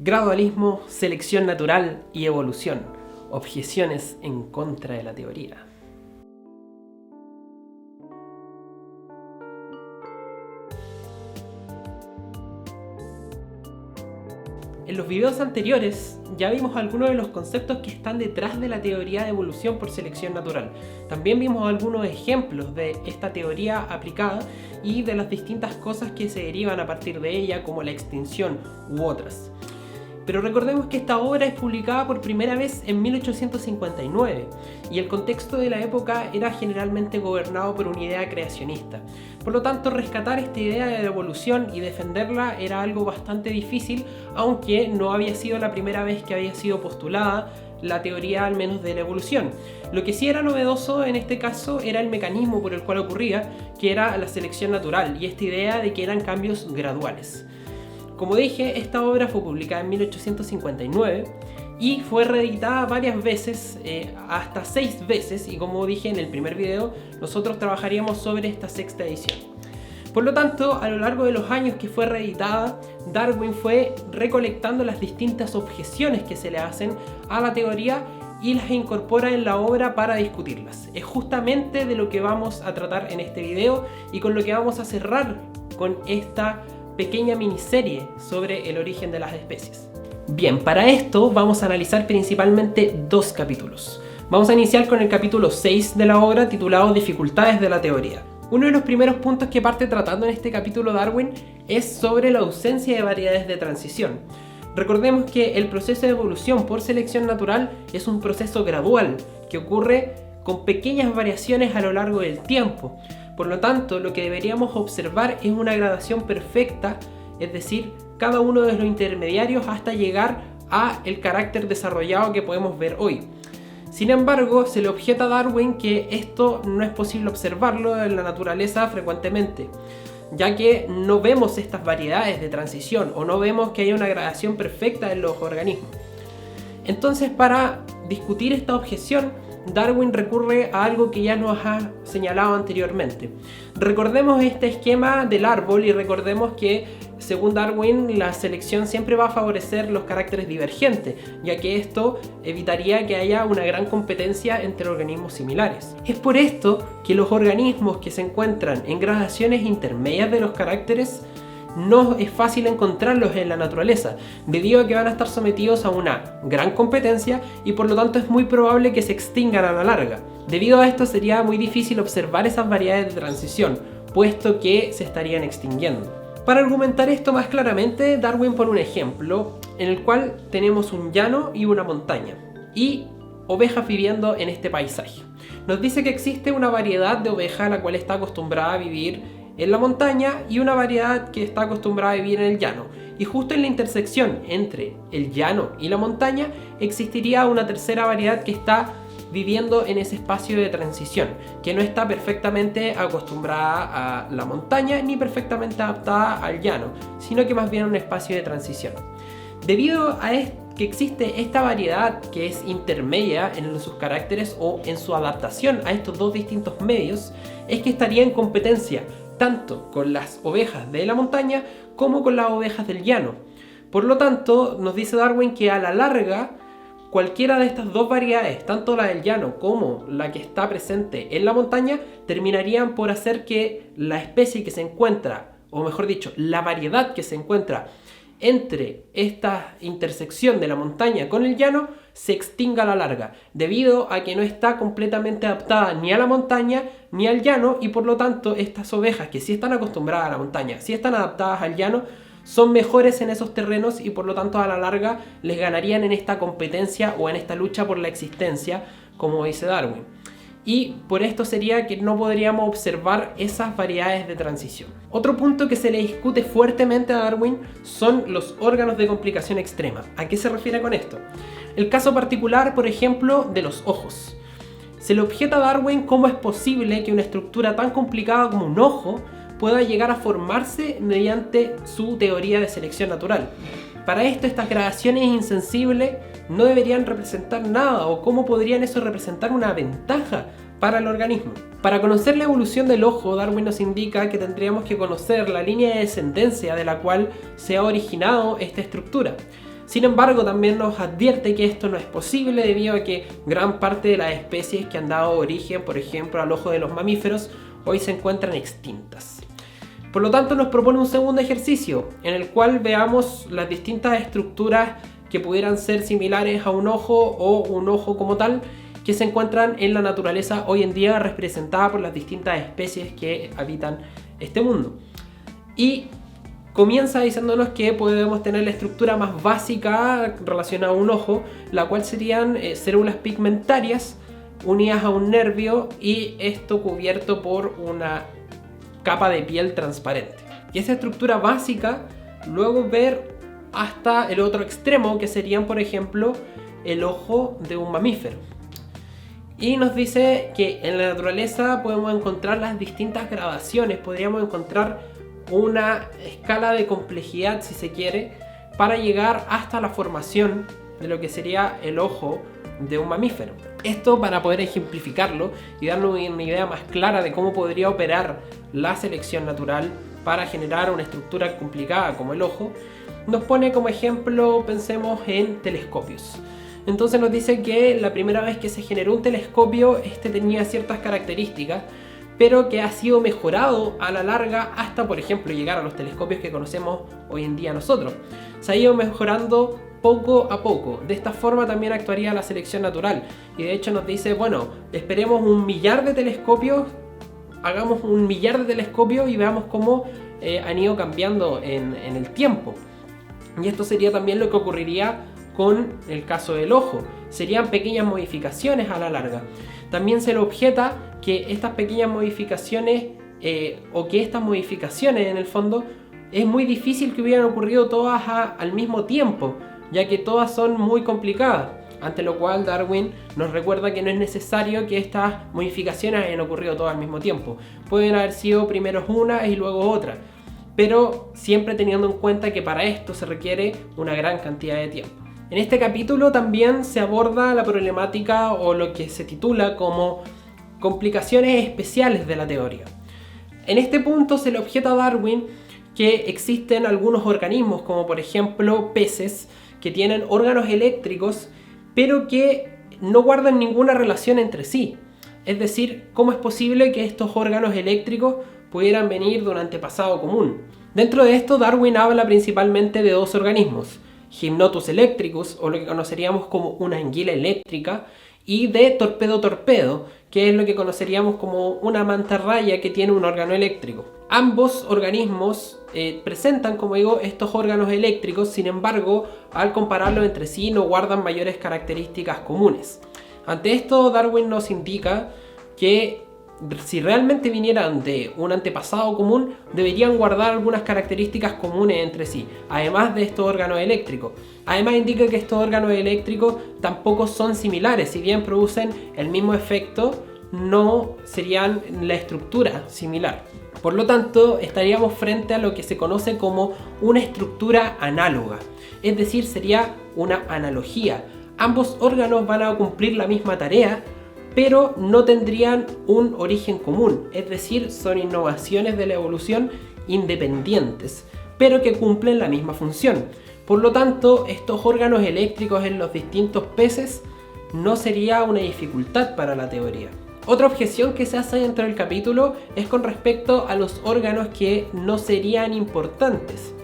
Gradualismo, selección natural y evolución. Objeciones en contra de la teoría. En los videos anteriores ya vimos algunos de los conceptos que están detrás de la teoría de evolución por selección natural. También vimos algunos ejemplos de esta teoría aplicada y de las distintas cosas que se derivan a partir de ella, como la extinción u otras. Pero recordemos que esta obra es publicada por primera vez en 1859 y el contexto de la época era generalmente gobernado por una idea creacionista. Por lo tanto, rescatar esta idea de la evolución y defenderla era algo bastante difícil, aunque no había sido la primera vez que había sido postulada la teoría al menos de la evolución. Lo que sí era novedoso en este caso era el mecanismo por el cual ocurría, que era la selección natural y esta idea de que eran cambios graduales. Como dije, esta obra fue publicada en 1859 y fue reeditada varias veces, hasta 6 veces, y como dije en el primer video, nosotros trabajaríamos sobre esta 6ª edición. Por lo tanto, a lo largo de los años que fue reeditada, Darwin fue recolectando las distintas objeciones que se le hacen a la teoría y las incorpora en la obra para discutirlas. Es justamente de lo que vamos a tratar en este video y con lo que vamos a cerrar con esta pequeña miniserie sobre el origen de las especies. Bien, para esto vamos a analizar principalmente 2 capítulos. Vamos a iniciar con el capítulo 6 de la obra, titulado Dificultades de la teoría. Uno de los primeros puntos que parte tratando en este capítulo Darwin es sobre la ausencia de variedades de transición. Recordemos que el proceso de evolución por selección natural es un proceso gradual que ocurre con pequeñas variaciones a lo largo del tiempo. Por lo tanto, lo que deberíamos observar es una gradación perfecta, es decir, cada uno de los intermediarios hasta llegar a el carácter desarrollado que podemos ver hoy. Sin embargo, se le objeta a Darwin que esto no es posible observarlo en la naturaleza frecuentemente, ya que no vemos estas variedades de transición o no vemos que haya una gradación perfecta en los organismos. Entonces, para discutir esta objeción, Darwin recurre a algo que ya nos ha señalado anteriormente. Recordemos este esquema del árbol y recordemos que, según Darwin, la selección siempre va a favorecer los caracteres divergentes, ya que esto evitaría que haya una gran competencia entre organismos similares. Es por esto que los organismos que se encuentran en gradaciones intermedias de los caracteres no es fácil encontrarlos en la naturaleza, debido a que van a estar sometidos a una gran competencia y por lo tanto es muy probable que se extingan a la larga. Debido a esto sería muy difícil observar esas variedades de transición, puesto que se estarían extinguiendo. Para argumentar esto más claramente, Darwin pone un ejemplo en el cual tenemos un llano y una montaña, y ovejas viviendo en este paisaje. Nos dice que existe una variedad de ovejas la cual está acostumbrada a vivir en la montaña y una variedad que está acostumbrada a vivir en el llano. Y justo en la intersección entre el llano y la montaña existiría una tercera variedad que está viviendo en ese espacio de transición, que no está perfectamente acostumbrada a la montaña ni perfectamente adaptada al llano, sino que más bien un espacio de transición. Debido a que existe esta variedad que es intermedia en sus caracteres o en su adaptación a estos dos distintos medios, es que estaría en competencia tanto con las ovejas de la montaña como con las ovejas del llano. Por lo tanto, nos dice Darwin que a la larga, cualquiera de estas dos variedades, tanto la del llano como la que está presente en la montaña, terminarían por hacer que la especie que se encuentra, o mejor dicho, la variedad que se encuentra entre esta intersección de la montaña con el llano se extinga a la larga, debido a que no está completamente adaptada ni a la montaña ni al llano, y por lo tanto estas ovejas que sí están acostumbradas a la montaña, sí están adaptadas al llano, son mejores en esos terrenos y por lo tanto a la larga les ganarían en esta competencia o en esta lucha por la existencia, como dice Darwin. Y por esto sería que no podríamos observar esas variedades de transición. Otro punto que se le discute fuertemente a Darwin son los órganos de complicación extrema. ¿A qué se refiere con esto? El caso particular, por ejemplo, de los ojos. Se le objeta a Darwin cómo es posible que una estructura tan complicada como un ojo pueda llegar a formarse mediante su teoría de selección natural. Para esto, estas gradaciones insensibles no deberían representar nada, o cómo podrían eso representar una ventaja para el organismo. Para conocer la evolución del ojo, Darwin nos indica que tendríamos que conocer la línea de descendencia de la cual se ha originado esta estructura. Sin embargo, también nos advierte que esto no es posible debido a que gran parte de las especies que han dado origen, por ejemplo, al ojo de los mamíferos, hoy se encuentran extintas. Por lo tanto, nos propone un segundo ejercicio en el cual veamos las distintas estructuras que pudieran ser similares a un ojo o un ojo como tal, que se encuentran en la naturaleza hoy en día, representada por las distintas especies que habitan este mundo. Y comienza diciéndonos que podemos tener la estructura más básica relacionada a un ojo, la cual serían células pigmentarias unidas a un nervio y esto cubierto por una capa de piel transparente. Y esa estructura básica, luego ver hasta el otro extremo, que serían, por ejemplo, el ojo de un mamífero. Y nos dice que en la naturaleza podemos encontrar las distintas gradaciones, podríamos encontrar una escala de complejidad, si se quiere, para llegar hasta la formación de lo que sería el ojo de un mamífero. Esto para poder ejemplificarlo y darnos una idea más clara de cómo podría operar la selección natural para generar una estructura complicada como el ojo, nos pone como ejemplo, pensemos en telescopios. Entonces nos dice que la primera vez que se generó un telescopio, este tenía ciertas características, pero que ha sido mejorado a la larga hasta, por ejemplo, llegar a los telescopios que conocemos hoy en día nosotros. Se ha ido mejorando poco a poco. De esta forma también actuaría la selección natural. Y de hecho nos dice, bueno, esperemos 1 millar de telescopios, hagamos 1 millar de telescopios y veamos cómo han ido cambiando en el tiempo. Y esto sería también lo que ocurriría con el caso del ojo. Serían pequeñas modificaciones a la larga. También se le objeta que estas pequeñas modificaciones o que estas modificaciones en el fondo es muy difícil que hubieran ocurrido todas al mismo tiempo, ya que todas son muy complicadas, ante lo cual Darwin nos recuerda que no es necesario que estas modificaciones hayan ocurrido todas al mismo tiempo. Pueden haber sido primero una y luego otra, pero siempre teniendo en cuenta que para esto se requiere una gran cantidad de tiempo. En este capítulo también se aborda la problemática o lo que se titula como complicaciones especiales de la teoría. En este punto se le objeta a Darwin que existen algunos organismos, como por ejemplo peces, que tienen órganos eléctricos, pero que no guardan ninguna relación entre sí. Es decir, ¿cómo es posible que estos órganos eléctricos pudieran venir de un antepasado común? Dentro de esto, Darwin habla principalmente de 2 organismos: Hypnotus electricus, o lo que conoceríamos como una anguila eléctrica, y de torpedo, que es lo que conoceríamos como una mantarraya que tiene un órgano eléctrico. Ambos organismos presentan, como digo, estos órganos eléctricos, sin embargo, al compararlos entre sí no guardan mayores características comunes. Ante esto, Darwin nos indica que si realmente vinieran de un antepasado común, deberían guardar algunas características comunes entre sí, además de estos órganos eléctricos. Además indica que estos órganos eléctricos tampoco son similares, si bien producen el mismo efecto, no serían la estructura similar. Por lo tanto, estaríamos frente a lo que se conoce como una estructura análoga, es decir, sería una analogía. Ambos órganos van a cumplir la misma tarea, pero no tendrían un origen común, es decir, son innovaciones de la evolución independientes, pero que cumplen la misma función. Por lo tanto, estos órganos eléctricos en los distintos peces no sería una dificultad para la teoría. Otra objeción que se hace dentro del capítulo es con respecto a los órganos que no serían importantes.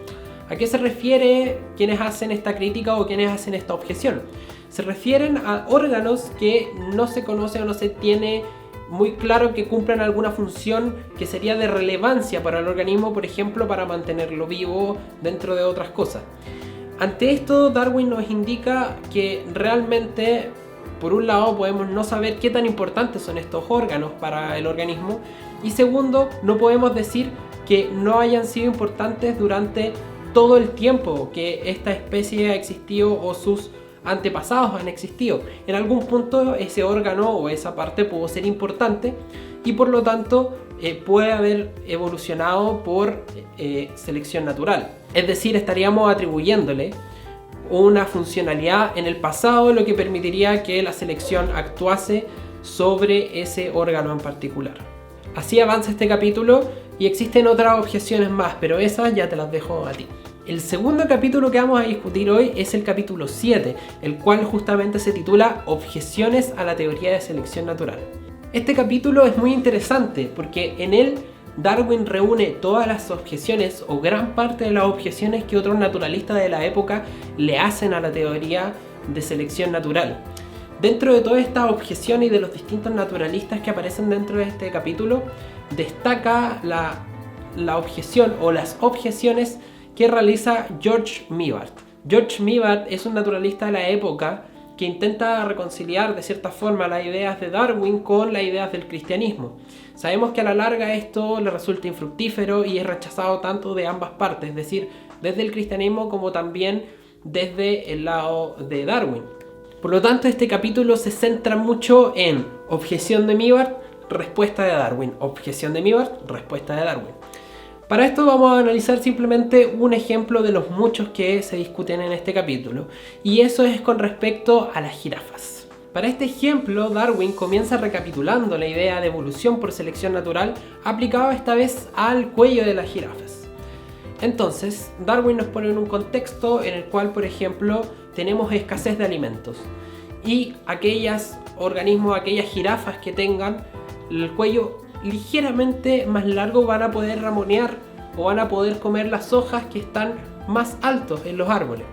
¿A qué se refiere quienes hacen esta crítica o quienes hacen esta objeción? Se refieren a órganos que no se conoce o no se tiene muy claro que cumplan alguna función que sería de relevancia para el organismo, por ejemplo, para mantenerlo vivo, dentro de otras cosas. Ante esto, Darwin nos indica que realmente, por un lado, podemos no saber qué tan importantes son estos órganos para el organismo, y segundo, no podemos decir que no hayan sido importantes durante todo el tiempo que esta especie ha existido o sus antepasados han existido. En algún punto ese órgano o esa parte pudo ser importante y por lo tanto puede haber evolucionado por selección natural. Es decir, estaríamos atribuyéndole una funcionalidad en el pasado, lo que permitiría que la selección actuase sobre ese órgano en particular. Así avanza este capítulo y existen otras objeciones más, pero esas ya te las dejo a ti. El segundo capítulo que vamos a discutir hoy es el capítulo 7, el cual justamente se titula Objeciones a la teoría de selección natural. Este capítulo es muy interesante porque en él Darwin reúne todas las objeciones o gran parte de las objeciones que otros naturalistas de la época le hacen a la teoría de selección natural. Dentro de todas estas objeciones y de los distintos naturalistas que aparecen dentro de este capítulo, destaca la objeción o las objeciones que realiza George Mivart. George Mivart es un naturalista de la época que intenta reconciliar de cierta forma las ideas de Darwin con las ideas del cristianismo. Sabemos que a la larga esto le resulta infructífero y es rechazado tanto de ambas partes, es decir, desde el cristianismo como también desde el lado de Darwin. Por lo tanto, este capítulo se centra mucho en objeción de Mivart, respuesta de Darwin, objeción de Mivart, respuesta de Darwin. Para esto vamos a analizar simplemente un ejemplo de los muchos que se discuten en este capítulo, y eso es con respecto a las jirafas. Para este ejemplo, Darwin comienza recapitulando la idea de evolución por selección natural aplicada esta vez al cuello de las jirafas. Entonces, Darwin nos pone en un contexto en el cual, por ejemplo, tenemos escasez de alimentos y aquellos organismos, aquellas jirafas que tengan el cuello ligeramente más largo van a poder ramonear o van a poder comer las hojas que están más altos en los árboles.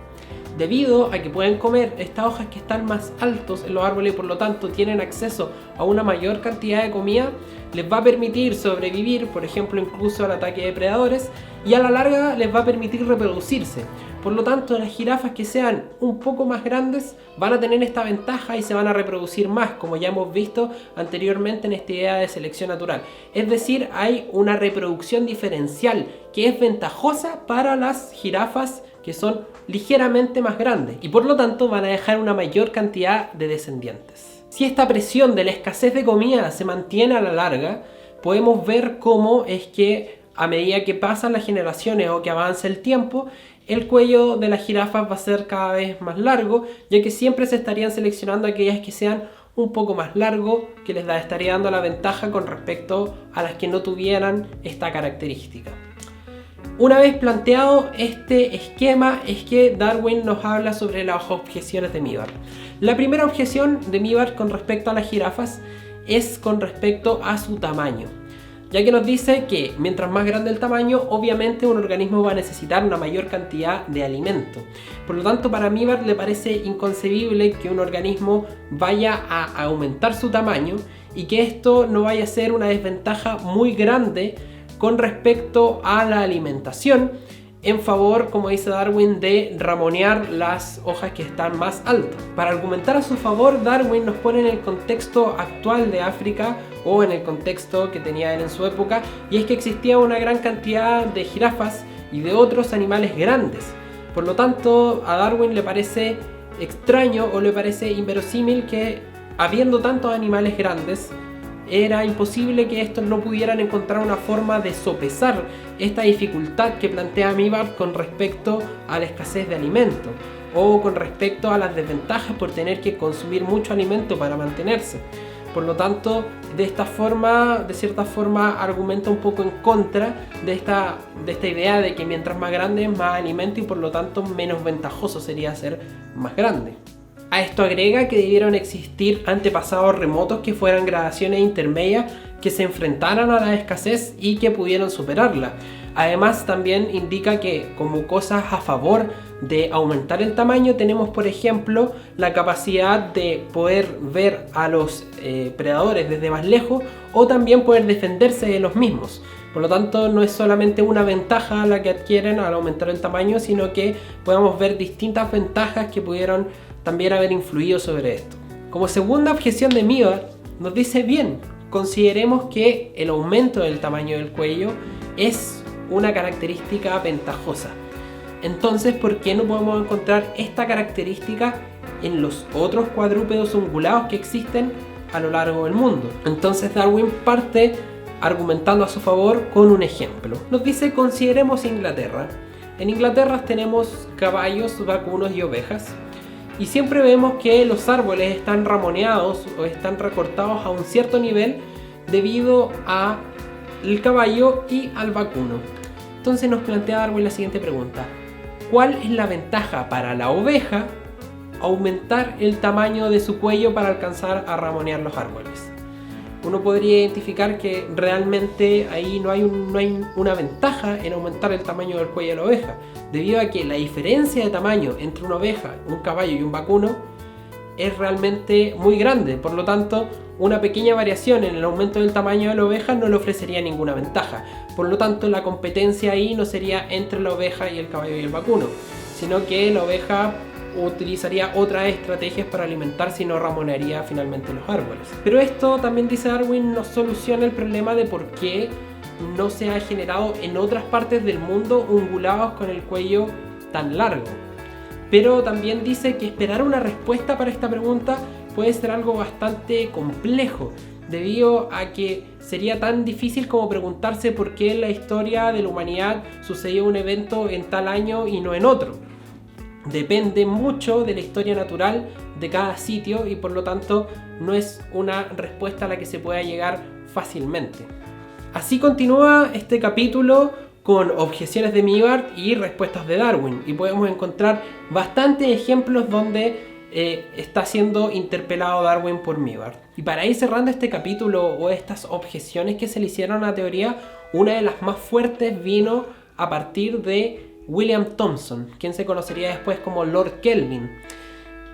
Debido a que pueden comer estas hojas que están más altos en los árboles y por lo tanto tienen acceso a una mayor cantidad de comida, les va a permitir sobrevivir, por ejemplo, incluso al ataque de depredadores, y a la larga les va a permitir reproducirse. Por lo tanto, las jirafas que sean un poco más grandes van a tener esta ventaja y se van a reproducir más, como ya hemos visto anteriormente en esta idea de selección natural. Es decir, hay una reproducción diferencial que es ventajosa para las jirafas que son ligeramente más grandes y por lo tanto van a dejar una mayor cantidad de descendientes. Si esta presión de la escasez de comida se mantiene a la larga, podemos ver cómo es que a medida que pasan las generaciones o que avanza el tiempo, el cuello de las jirafas va a ser cada vez más largo, ya que siempre se estarían seleccionando aquellas que sean un poco más largo, que les estaría dando la ventaja con respecto a las que no tuvieran esta característica. Una vez planteado este esquema es que Darwin nos habla sobre las objeciones de Mivart. La primera objeción de Mivart con respecto a las jirafas es con respecto a su tamaño, ya que nos dice que mientras más grande el tamaño, obviamente un organismo va a necesitar una mayor cantidad de alimento. Por lo tanto, para Mivart le parece inconcebible que un organismo vaya a aumentar su tamaño y que esto no vaya a ser una desventaja muy grande con respecto a la alimentación, en favor, como dice Darwin, de ramonear las hojas que están más altas. Para argumentar a su favor, Darwin nos pone en el contexto actual de África o en el contexto que tenía él en su época, y es que existía una gran cantidad de jirafas y de otros animales grandes. Por lo tanto, a Darwin le parece extraño o le parece inverosímil que, habiendo tantos animales grandes, era imposible que estos no pudieran encontrar una forma de sopesar esta dificultad que plantea Mivart con respecto a la escasez de alimento o con respecto a las desventajas por tener que consumir mucho alimento para mantenerse. Por lo tanto, de esta forma, de cierta forma, argumenta un poco en contra de esta idea de que mientras más grande, más alimento y por lo tanto menos ventajoso sería ser más grande. A esto agrega que debieron existir antepasados remotos que fueran gradaciones intermedias que se enfrentaran a la escasez y que pudieran superarla. Además, también indica que como cosas a favor de aumentar el tamaño tenemos, por ejemplo, la capacidad de poder ver a los predadores desde más lejos o también poder defenderse de los mismos. Por lo tanto, no es solamente una ventaja la que adquieren al aumentar el tamaño, sino que podemos ver distintas ventajas que pudieron también haber influido sobre esto. Como segunda objeción de Mivart, nos dice bien, consideremos que el aumento del tamaño del cuello es una característica ventajosa. Entonces, ¿por qué no podemos encontrar esta característica en los otros cuadrúpedos ungulados que existen a lo largo del mundo? Entonces Darwin parte argumentando a su favor con un ejemplo. Nos dice, consideremos Inglaterra. En Inglaterra tenemos caballos, vacunos y ovejas. Y siempre vemos que los árboles están ramoneados o están recortados a un cierto nivel debido al caballo y al vacuno. Entonces nos plantea Darwin la siguiente pregunta. ¿cuál es la ventaja para la oveja aumentar el tamaño de su cuello para alcanzar a ramonear los árboles? Uno podría identificar que realmente ahí no hay una ventaja en aumentar el tamaño del cuello de la oveja, debido a que la diferencia de tamaño entre una oveja, un caballo y un vacuno es realmente muy grande. Por lo tanto, una pequeña variación en el aumento del tamaño de la oveja no le ofrecería ninguna ventaja. Por lo tanto, la competencia ahí no sería entre la oveja y el caballo y el vacuno, sino que la oveja utilizaría otras estrategias para alimentarse y no ramonearía finalmente los árboles. Pero esto, también dice Darwin, no soluciona el problema de por qué no se ha generado en otras partes del mundo ungulados con el cuello tan largo. Pero también dice que esperar una respuesta para esta pregunta puede ser algo bastante complejo, debido a que sería tan difícil como preguntarse por qué en la historia de la humanidad sucedió un evento en tal año y no en otro. Depende mucho de la historia natural de cada sitio y por lo tanto no es una respuesta a la que se pueda llegar fácilmente. Así continúa este capítulo con objeciones de Mivart y respuestas de Darwin, y podemos encontrar bastantes ejemplos donde está siendo interpelado Darwin por Mivart. Y para ir cerrando este capítulo o estas objeciones que se le hicieron a la teoría, una de las más fuertes vino a partir de William Thomson, quien se conocería después como Lord Kelvin.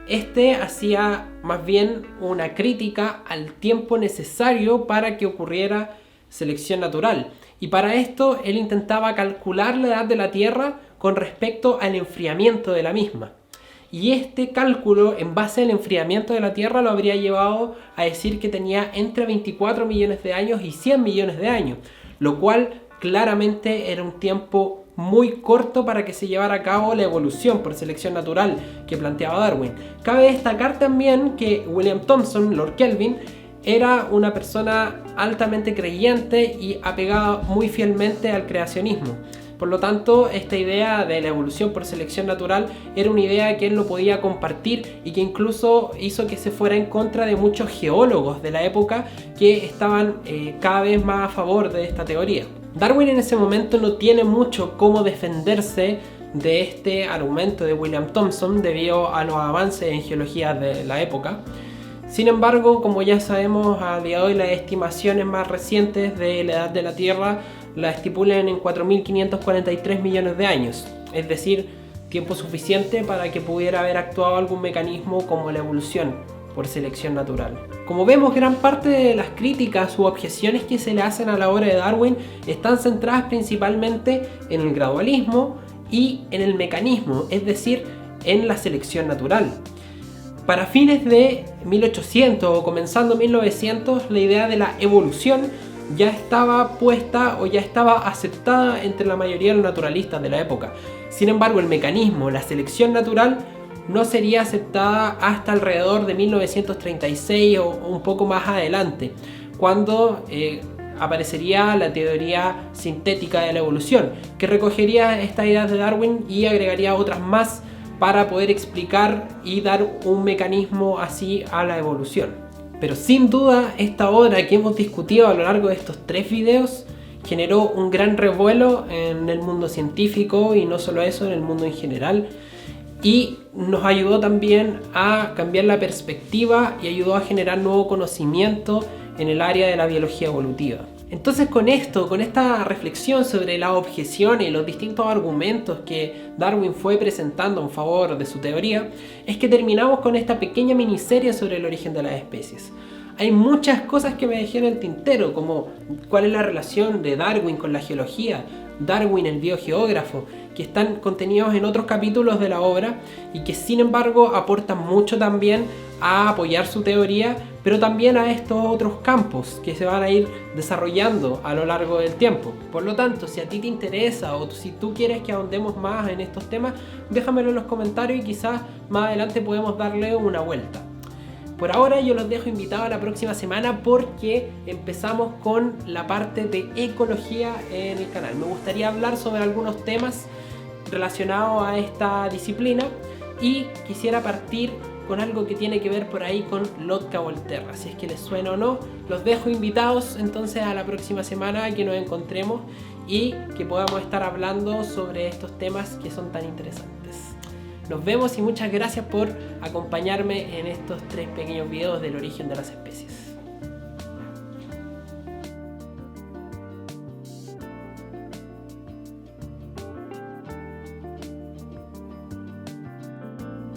Este hacía más bien una crítica al tiempo necesario para que ocurriera selección natural, y para esto él intentaba calcular la edad de la Tierra con respecto al enfriamiento de la misma. Y este cálculo en base al enfriamiento de la Tierra lo habría llevado a decir que tenía entre 24 millones de años y 100 millones de años, lo cual claramente era un tiempo muy corto para que se llevara a cabo la evolución por selección natural que planteaba Darwin. Cabe destacar también que William Thomson, Lord Kelvin, era una persona altamente creyente y apegada muy fielmente al creacionismo. Por lo tanto, esta idea de la evolución por selección natural era una idea que él no podía compartir y que incluso hizo que se fuera en contra de muchos geólogos de la época que estaban cada vez más a favor de esta teoría. Darwin en ese momento no tiene mucho cómo defenderse de este argumento de William Thomson debido a los avances en geología de la época. Sin embargo, como ya sabemos, a día de hoy las estimaciones más recientes de la edad de la Tierra la estipulan en 4.543 millones de años, es decir, tiempo suficiente para que pudiera haber actuado algún mecanismo como la evolución por selección natural. Como vemos, gran parte de las críticas u objeciones que se le hacen a la obra de Darwin están centradas principalmente en el gradualismo y en el mecanismo, es decir, en la selección natural. Para fines de 1800 o comenzando 1900, la idea de la evolución ya estaba puesta o ya estaba aceptada entre la mayoría de los naturalistas de la época. Sin embargo, el mecanismo, la selección natural, no sería aceptada hasta alrededor de 1936 o un poco más adelante, cuando aparecería la teoría sintética de la evolución, que recogería estas ideas de Darwin y agregaría otras más para poder explicar y dar un mecanismo así a la evolución. Pero sin duda, esta obra que hemos discutido a lo largo de estos 3 videos generó un gran revuelo en el mundo científico y no solo eso, en el mundo en general, y nos ayudó también a cambiar la perspectiva y ayudó a generar nuevo conocimiento en el área de la biología evolutiva. Entonces, con esta reflexión sobre las objeciones y los distintos argumentos que Darwin fue presentando en favor de su teoría, es que terminamos con esta pequeña miniserie sobre el origen de las especies. Hay muchas cosas que me dejé en el tintero, como cuál es la relación de Darwin con la geología, Darwin el biogeógrafo, que están contenidos en otros capítulos de la obra y que sin embargo aportan mucho también a apoyar su teoría, pero también a estos otros campos que se van a ir desarrollando a lo largo del tiempo. Por lo tanto, si a ti te interesa o si tú quieres que ahondemos más en estos temas, déjamelo en los comentarios y quizás más adelante podemos darle una vuelta. Por ahora yo los dejo invitados a la próxima semana porque empezamos con la parte de ecología en el canal. Me gustaría hablar sobre algunos temas relacionados a esta disciplina y quisiera partir con algo que tiene que ver por ahí con Lotka Volterra. Si es que les suena o no, los dejo invitados entonces a la próxima semana a que nos encontremos y que podamos estar hablando sobre estos temas que son tan interesantes. Nos vemos y muchas gracias por acompañarme en estos 3 pequeños videos del origen de las especies.